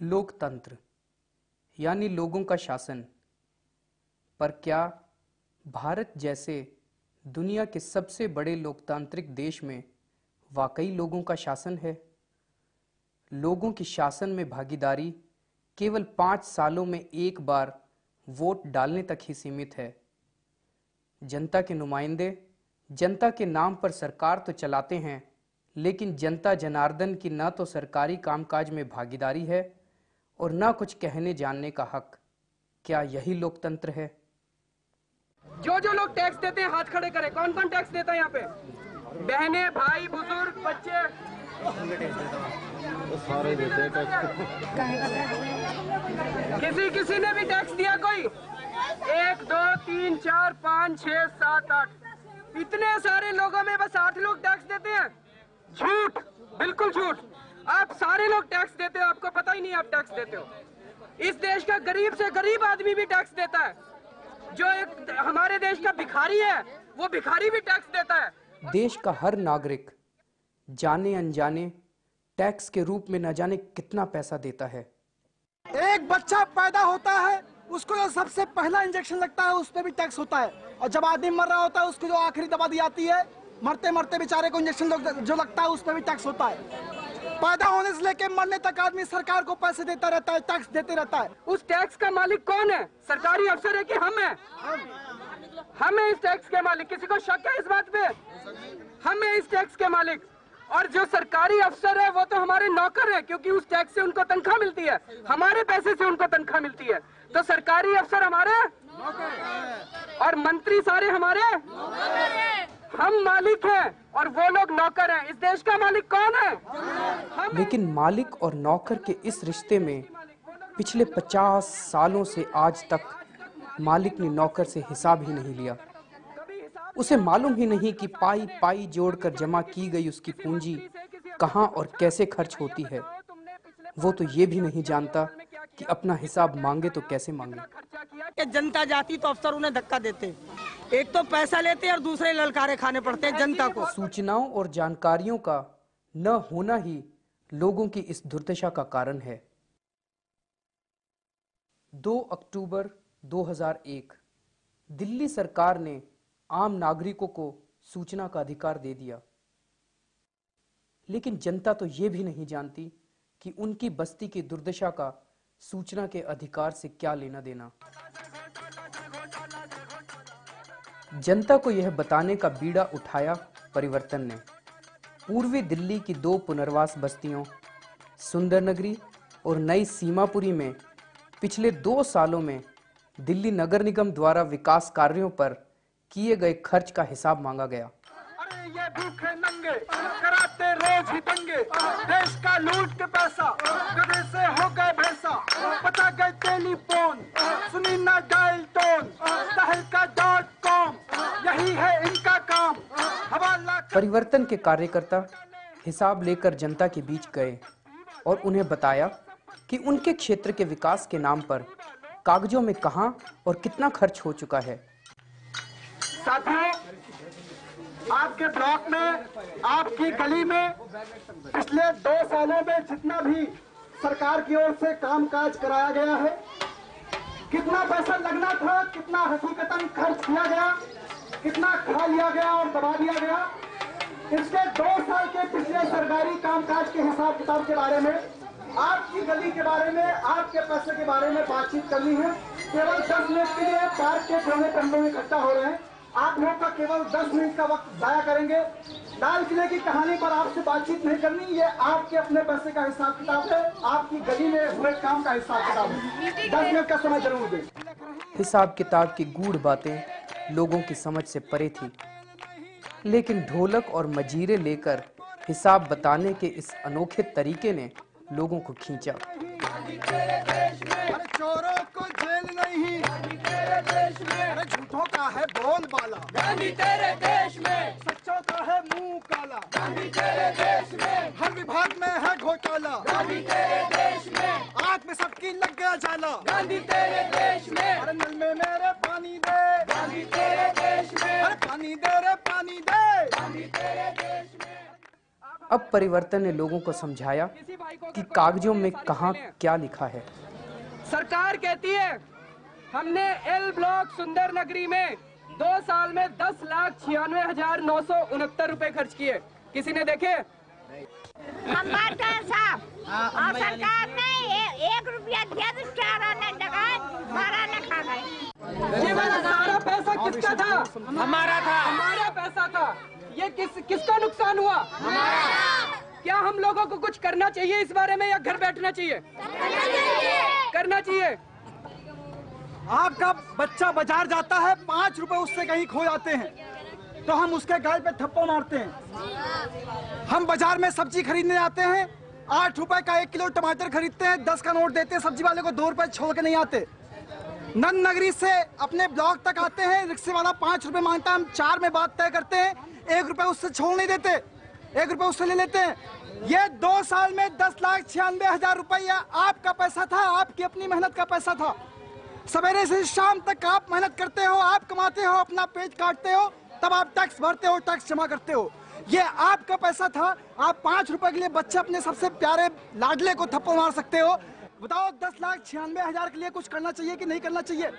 लोकतंत्र यानी लोगों का शासन। पर क्या भारत जैसे दुनिया के सबसे बड़े लोकतांत्रिक देश में वाकई लोगों का शासन है? लोगों की शासन में भागीदारी केवल 5 सालों में एक बार वोट डालने तक ही सीमित है। जनता के नुमाइंदे जनता के नाम पर सरकार तो चलाते हैं, लेकिन जनता जनार्दन की न तो सरकारी कामकाज में भागीदारी है और न कुछ कहने जानने का हक। क्या यही लोकतंत्र है? जो लोग टैक्स देते हैं हाथ खड़े करें। कौन कौन टैक्स देता है यहाँ पे? बहने, भाई, बुजुर्ग, बच्चे, तो सारे देते हैं टैक्स। किसी ने भी टैक्स दिया? कोई 1 2 3 4 5 6 7 8 इतने सारे लोगों में बस 8 लोग टैक्स देते हैं? झूठ, बिल्कुल झूठ। आप सारे लोग टैक्स देते हो, आपको पता ही नहीं आप टैक्स देते हो। इस देश का गरीब से गरीब आदमी भी टैक्स देता है। जो एक हमारे देश का भिखारी है, वो भिखारी भी टैक्स देता है। देश का हर नागरिक जाने अनजाने टैक्स के रूप में न जाने कितना पैसा देता है। एक बच्चा पैदा होता है, उसको जो सबसे पहला इंजेक्शन लगता है उस पर भी टैक्स होता है, और जब आदमी मर रहा होता है उसको जो आखिरी दवा दी जाती है, मरते मरते बेचारे को इंजेक्शन जो लगता है उस पर भी टैक्स होता है। पैदा होने से लेके मरने तक आदमी सरकार को पैसे देता रहता है, टैक्स देते रहता है। उस टैक्स का मालिक कौन है? सरकारी अफसर है कि हम हैं? हम हैं इस टैक्स के मालिक। किसी को शक है इस बात पे? हम हैं इस टैक्स के मालिक। और जो सरकारी अफसर है वो तो हमारे नौकर है, क्योंकि उस टैक्स से उनको तनख्वाह मिलती है, हमारे पैसे से उनको तनख्वाह मिलती है। तो सरकारी अफसर हमारे और मंत्री सारे हमारे, हम मालिक हैं और वो लोग नौकर हैं। इस देश का मालिक कौन है? लेकिन मालिक और नौकर के इस रिश्ते में पिछले 50 सालों से आज तक मालिक ने नौकर से हिसाब ही नहीं लिया। उसे मालूम ही नहीं कि पाई पाई जोड़कर जमा की गई उसकी पूंजी कहां और कैसे खर्च होती है। वो तो ये भी नहीं जानता कि अपना हिसाब मांगे तो कैसे मांगे। जनता जाती तो अफसर उन्हें धक्का देते, एक तो पैसा लेते और दूसरे ललकारे खाने पड़ते हैं जनता को। सूचनाओं और जानकारियों का न होना ही लोगों की इस दुर्दशा का कारण है। 2 अक्टूबर 2001 दिल्ली सरकार ने आम नागरिकों को सूचना का अधिकार दे दिया, लेकिन जनता तो ये भी नहीं जानती कि उनकी बस्ती की दुर्दशा का सूचना के अधिकार से क्या लेना देना। जनता को यह बताने का बीड़ा उठाया परिवर्तन ने। पूर्वी दिल्ली की 2 पुनर्वास बस्तियों सुंदर नगरी और नई सीमापुरी में पिछले 2 सालों में दिल्ली नगर निगम द्वारा विकास कार्यों पर किए गए खर्च का हिसाब मांगा गया। अरे ये भूखे नंगे कराते रोज ही दंगे, देश का लूट के पैसा गधे से हो गए भैंसा, पता गए टेलीफोन सुनी ना डायल टोन, तहलका.com यही है इनका काम। हवाला परिवर्तन के कार्यकर्ता हिसाब लेकर जनता के बीच गए और उन्हें बताया कि उनके क्षेत्र के विकास के नाम पर कागजों में कहां और कितना खर्च हो चुका है। साथियों, आपके ब्लॉक में, आपकी गली में पिछले 2 सालों में जितना भी सरकार की ओर से कामकाज कराया गया है, कितना पैसा लगना था, कितना हकीकतन खर्च किया गया, कितना खा लिया गया और दबा दिया गया, इसके 2 साल के पिछले सरकारी कामकाज के हिसाब किताब के बारे में, आपकी गली के बारे में, आपके पैसे के बारे में बातचीत करनी है। केवल 10 मिनट के लिए पार्क के कोने कोने में इकट्ठा हो रहे हैं। आप लोग का केवल 10 मिनट का वक्त जाया करेंगे। लाल किले की कहानी पर आपसे बातचीत नहीं करनी, ये आपके अपने पैसे का हिसाब किताब है, आपकी गली में हुए काम का हिसाब किताब है। 10 मिनट का समय जरूर दें। हिसाब किताब की गूढ़ बातें लोगों की समझ से परे थी, लेकिन ढोलक और मजीरे लेकर हिसाब बताने के इस अनोखे तरीके ने लोगों को खींचा। अरे चोरों को जेल नहीं, अरे झूठों का है बोलबाला, गांधी तेरे देश में सच्चों का है मुंह काला, गांधी तेरे देश में हर विभाग में है घोटाला, गांधी तेरे देश में आंख में सबकी लग गया जाला, गांधी तेरे देश में अरे नल में मेरे पानी दे, गांधी तेरे देश में अरे पानी दे रे पानी दे, गांधी तेरे देश में। अब परिवर्तन ने लोगों को समझाया कि कागजों में कहाँ क्या लिखा है। सरकार कहती है हमने एल ब्लॉक सुंदर नगरी में 2 साल में 10,96,969 रुपए खर्च किए। किसी ने देखे? साहब और सरकार ने 1 रुपया दिया तो 4 आने लगा, 12 आने खा गए। ये वाला सारा पैसा किसका था? हमारा था। हमारा पैसा था। ये किसका नुकसान हुआ? हमारा। क्या हम लोगों को कुछ करना चाहिए इस बारे में या घर बैठना चाहिए? करना चाहिए। आपका बच्चा बाजार जाता है, 5 रुपए उससे कहीं खो जाते हैं तो हम उसके गाल पे थप्पड़ मारते हैं। हम बाजार में सब्जी खरीदने जाते हैं, 8 रुपए का 1 किलो टमाटर खरीदते हैं, 10 का नोट देते हैं सब्जी वाले को, 2 रुपए छोड़ के नहीं आते। नन नगरी से अपने ब्लॉक तक आते हैं, रिक्शे वाला 5 रुपए मांगता है, हम 4 में बात तय करते हैं, 1 रुपए उससे छोड़ नहीं देते, 1 रुपए उससे ले लेते हैं। ये 2 साल में 10,96,000 रुपया आपका पैसा था, आपकी अपनी मेहनत का पैसा था। सवेरे से शाम तक आप मेहनत करते हो, आप कमाते हो, अपना पेट काटते हो, तब आप टैक्स भरते हो, टैक्स जमा करते हो। ये आपका पैसा था। आप 5 रुपए के लिए बच्चे अपने सबसे प्यारे लाडले को थप्पड़ मार सकते हो। बताओ 10,96,000 के लिए कुछ करना चाहिए कि नहीं करना चाहिए?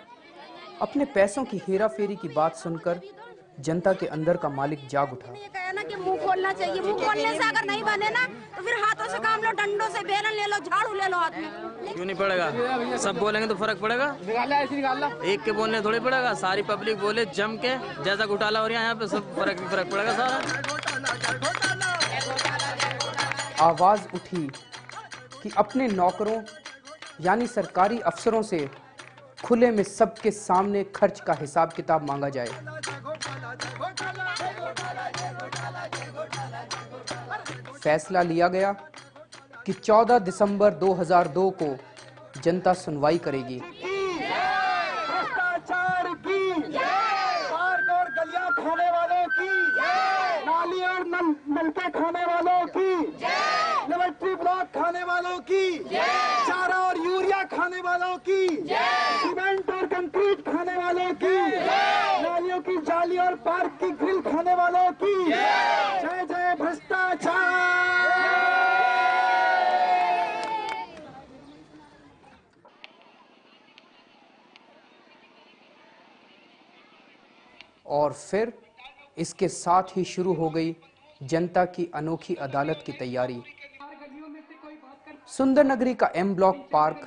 अपने पैसों की हेरा फेरी की बात सुनकर जनता के अंदर का मालिक जाग उठा। ये कहे ना कि मुंह खोलना चाहिए, मुंह खोलने से अगर नहीं बने ना तो फिर हाथों से काम लो, डंडों से बेलन ले लो, झाड़ू ले लो हाथ में। क्यों नहीं पड़ेगा? सब बोलेंगे तो फर्क पड़ेगा? एक के बोलने थोड़ी पड़ेगा, सारी पब्लिक बोले जम के, जैसा घोटाला हो रहा है यहाँ पे, सब फर्क पड़ेगा सारा। आवाज उठी कि अपने नौकरों यानी सरकारी अफसरों से खुले में सबके सामने खर्च का हिसाब किताब मांगा जाए। फैसला लिया गया कि 14 दिसंबर 2002 को जनता सुनवाई करेगी। भ्रष्टाचार की, पार्क और गलियां खाने वालों की, नाली और नलके खाने वालों की, लेबोरेटरी ब्लॉक खाने वालों की, चारा और यूरिया खाने वालों की, सीमेंट और कंक्रीट खाने वालों की, नालियों की जाली और पार्क की ग्रिल खाने वालों की। जय जय भ्रष्टाचार। और फिर इसके साथ ही शुरू हो गई जनता की अनोखी अदालत की तैयारी। सुंदर नगरी का एम ब्लॉक पार्क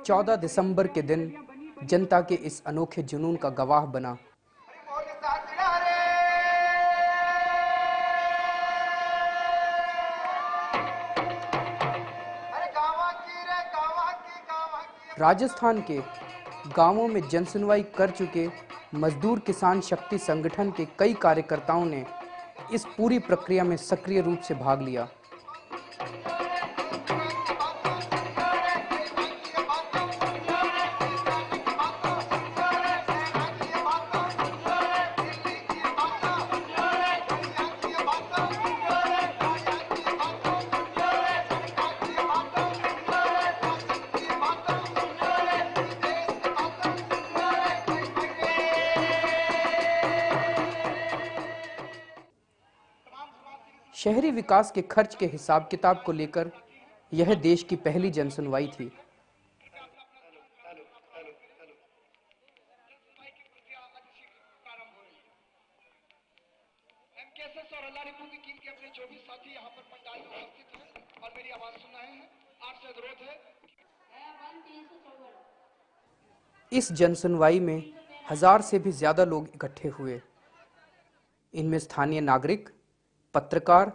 14 दिसंबर के दिन जनता के इस अनोखे जुनून का गवाह बना। राजस्थान के गांवों में जनसुनवाई कर चुके मजदूर किसान शक्ति संगठन के कई कार्यकर्ताओं ने इस पूरी प्रक्रिया में सक्रिय रूप से भाग लिया। शहरी विकास के खर्च के हिसाब किताब को लेकर यह देश की पहली जनसुनवाई थी। इस जनसुनवाई में 1000 से भी ज्यादा लोग इकट्ठे हुए। इनमें स्थानीय नागरिक, पत्रकार,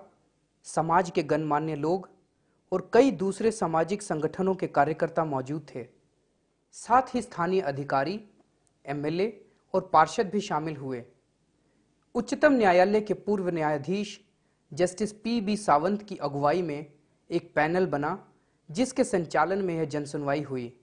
समाज के गणमान्य लोग और कई दूसरे सामाजिक संगठनों के कार्यकर्ता मौजूद थे। साथ ही स्थानीय अधिकारी, एमएलए और पार्षद भी शामिल हुए। उच्चतम न्यायालय के पूर्व न्यायाधीश जस्टिस पी.बी. सावंत की अगुवाई में एक पैनल बना, जिसके संचालन में यह जनसुनवाई हुई।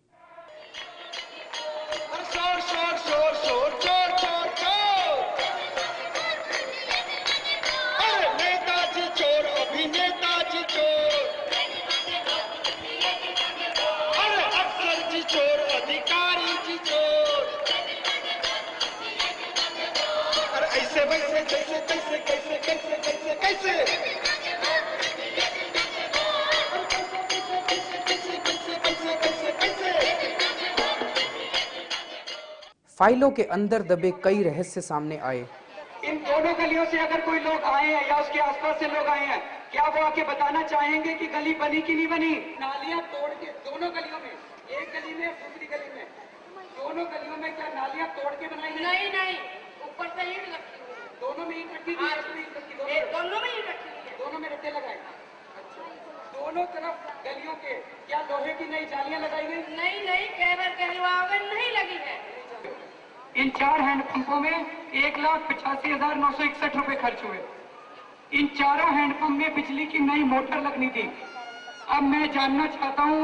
फाइलों के अंदर दबे कई रहस्य सामने आए। इन दोनों गलियों से अगर कोई लोग आए हैं या उसके आसपास से लोग आए हैं, क्या वो आके बताना चाहेंगे कि गली बनी कि नहीं बनी? नालियां तोड़ के दोनों गलियों में, एक गली में दूसरी गली में, दोनों गलियों में क्या नालियां तोड़ के बनाई गई? नहीं नहीं, ऊपर से ईंट रखी हुई है। दोनों में ईंट रखी थी, ईंट रखी दोनों में ईंट रखी हुई है। दोनों में रद्दे लगाए। दोनों तरफ गलियों के क्या लोहे की नई जालियां लगाई गई? नहीं नहीं, केवल कहलवावे नहीं लगी है। इन 4 हैंडपंपों में 1,85,961 रुपए खर्च हुए। इन चारों हैंडपंप में बिजली की नई मोटर लगनी थी। अब मैं जानना चाहता हूँ,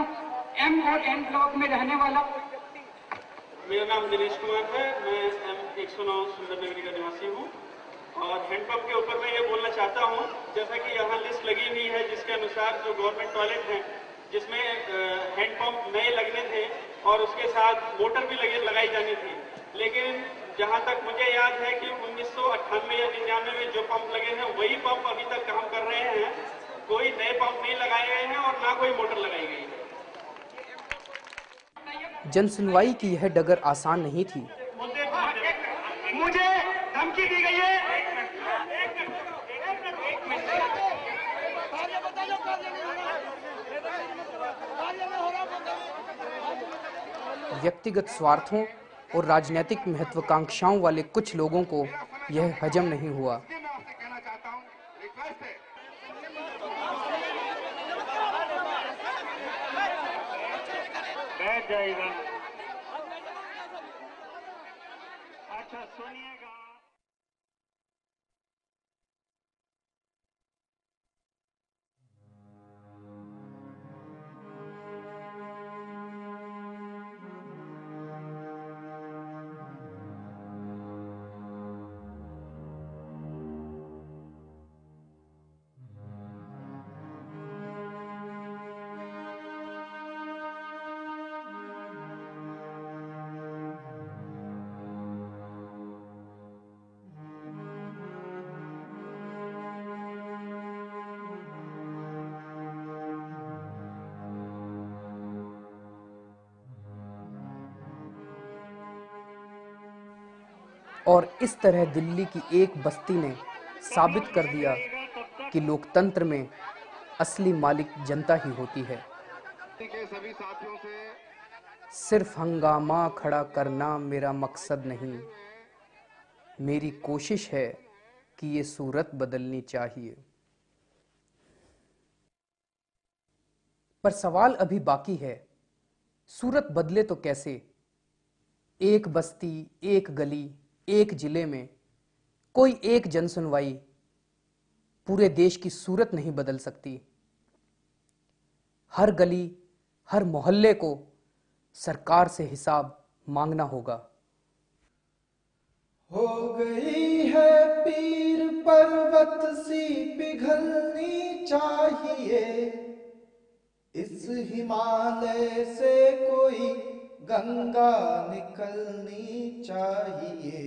एम और एन ब्लॉक में रहने वाला मेरा नाम दिनेश कुमार है। मैं M109 सुंदरनगरी का निवासी हूँ और हैंडपंप के ऊपर मैं ये बोलना चाहता हूँ, जैसा कि यहाँ लिस्ट लगी हुई है जिसके अनुसार जो गवर्नमेंट टॉयलेट हैं जिसमें हैंडपंप नए लगने थे और उसके साथ मोटर भी लगाई जानी थी, लेकिन जहाँ तक मुझे याद है कि 1998 या 99 में जो पंप लगे हैं वही पंप अभी तक काम कर रहे हैं। कोई नए पंप नहीं लगाए गए हैं और ना कोई मोटर लगाई गई है। जनसुनवाई की यह डगर आसान नहीं थी। मुझे धमकी दी गई है। व्यक्तिगत स्वार्थों और राजनीतिक महत्वाकांक्षाओं वाले कुछ लोगों को यह हजम नहीं हुआ। बैठ जाएगा। अच्छा सुनिएगा। और इस तरह दिल्ली की एक बस्ती ने साबित कर दिया कि लोकतंत्र में असली मालिक जनता ही होती है। सिर्फ हंगामा खड़ा करना मेरा मकसद नहीं, मेरी कोशिश है कि ये सूरत बदलनी चाहिए। पर सवाल अभी बाकी है, सूरत बदले तो कैसे? एक बस्ती, एक गली, एक जिले में कोई एक जनसुनवाई पूरे देश की सूरत नहीं बदल सकती। हर गली, हर मोहल्ले को सरकार से हिसाब मांगना होगा। हो गई है पीर पर्वत सी पिघलनी चाहिए, इस हिमालय से कोई गंगा निकलनी चाहिए।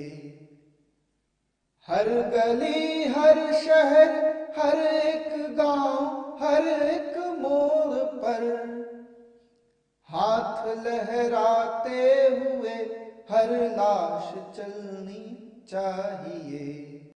हर गली, हर शहर, हर एक गांव, हर एक मोड़ पर हाथ लहराते हुए हर लाश चलनी चाहिए।